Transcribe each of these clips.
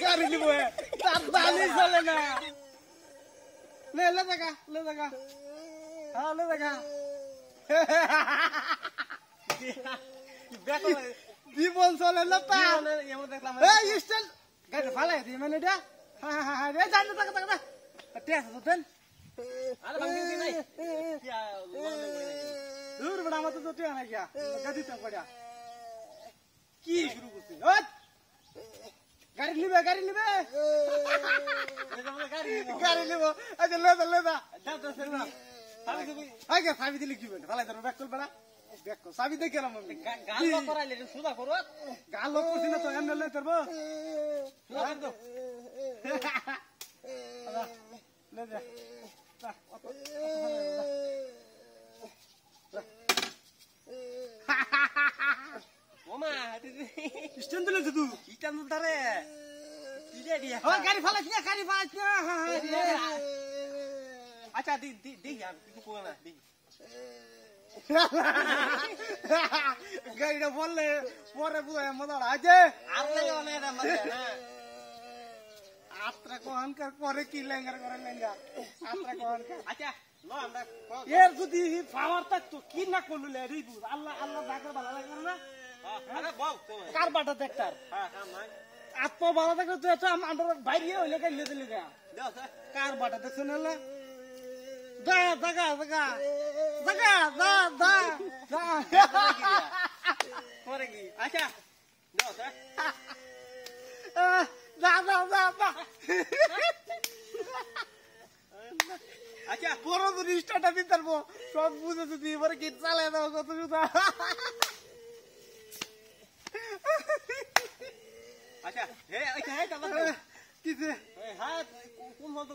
गाड़ी लिबो है तार दाली चले ना ले लगा हां ले लगा জীবন চলে না পা এমন দেখলাম এই স্টাইল গাড়ি ফালাই দি মানে এটা হ্যাঁ রে জানি টাকা টাকা টেস দেন আরে ভাঙি দি নাই দূর বড় মত তো টেয়া না গিয়া গাড়ি তো পড়া কি শুরু করছিস ওই গাড়ি লিবে গাড়ি লিবো আচ্ছা লে দা দাও তো সেনা আগে সাবি দিলি কি বলে ফালাই ধর ব্যাক কল বড়া দেখো সাবি দেখে এলাম আমি গাল করাইলে সুদা করো গাল করছিস না তো এমন লে করব সুদা কর দো লে যা ওমা স্ট্যান্ড দিলে তুই স্ট্যান্ড ধরে দিলে দিয়া ও গাড়ি ফালাছ না আচ্ছা দি কিছু কো না দি গাড়িটা বললে পরে বুঝায় মজা আছে আর লাগে অনেক মজা না আত্রা কোহানকার পরে কি লেঙ্গার করে লেঙ্গা আত্রা কোহানকার আচ্ছা লো আমরা এর যদি পাওয়ার থাকতো কি না করলে রিবু আল্লাহ জায়গা ভালো লাগে না আরে বল কার বাটা দেখতার হ্যাঁ নাই আত্মা ভালো থাকে তো এটা আমরা বাইরে হইলে গেলে দিলে গা দাও স্যার কার বাটা দেখছ না জায়গা করে কি আচ্ছা দাও স্যার যা আচ্ছা পুরো তো রিস্টার্টটা দিতে পারবো সব বুঝে যদি এবারে কি চালায় দাও কত জুতা আচ্ছা হে চালা কিছে হ্যাঁ কোন মত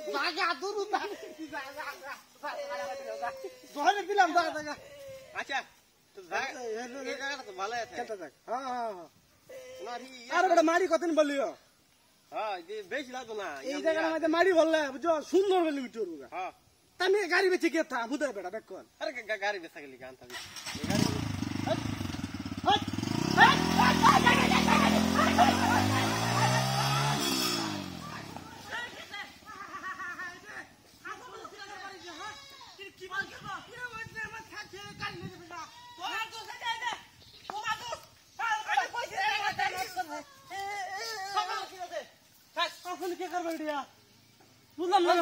জায়গা দূর না ধরে দিলাম জায়গা আচ্ছা তো জায়গা তো ভালো আছে হ্যাঁ আরে বড় মারি কতদিন বলিও হ্যাঁ যে বেশি লাগতো না এই জায়গার মধ্যে মারি বললে বুঝছো সুন্দর বলে উঠে উঠবো হ্যাঁ আমি গাড়ি বেচে কে থা বুঝাই বেটা বেক কর আরে গাড়ি বেচা গেলি গান থাকি বুঝলাম না